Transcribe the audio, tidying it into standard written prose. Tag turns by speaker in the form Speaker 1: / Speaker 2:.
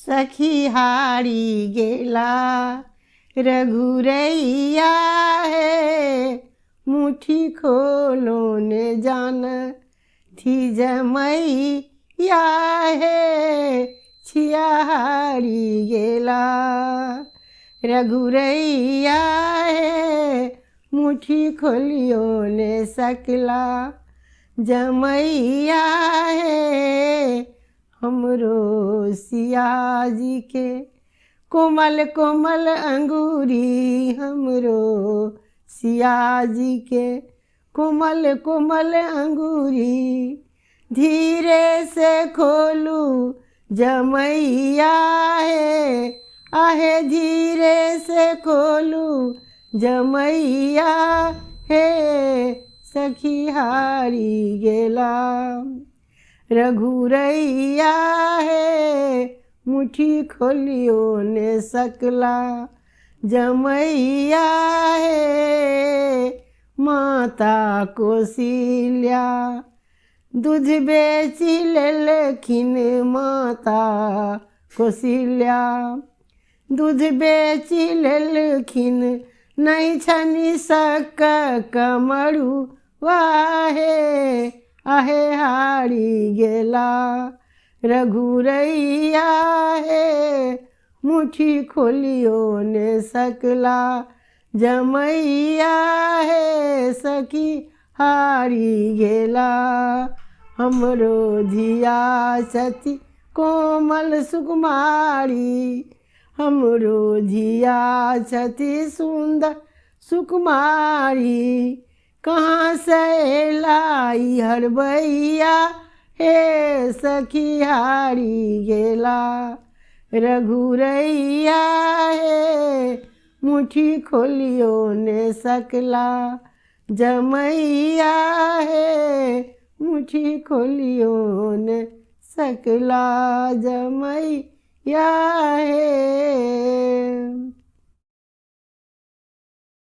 Speaker 1: सखी हारी गेला रघुरैया है, मुट्ठी खोलो ने जान थी जमैया है, छिया हारी गेला रघुरैया है, मुट्ठी खोलियो ने सकला जमैया है, हमरो सिया जी के कोमल कोमल अंगूरी, हमरो सिया जी के कोमल कोमल अंगूरी, धीरे से खोलू जमैया है, आहे धीरे से खोलू जमैया है, सखी हारी गेला रघुरैया है, मुट्ठी खोलियो ने सकला जमैया है, माता कौशल्या दूध बेची लेलखिन, माता कौशल्या दूध बेची लेलखिन, नहीं छनी सक कमरू वाहे, आहे हारी गेला रघुरैया है, मुट्ठी खोलियो ने सकला जमैया है, सखी हारी गेला हमरो धिया सती कोमल सुकुमारी, हमरो धिया छती सुंदर सुकुमारी, कहाँ से लाई हरबैया हे, सखी हारी गेला रघुरैया है, मुट्ठी खोलियो ने सकला जमैया है, मुट्ठी खोलियो ने सकला जमैया है।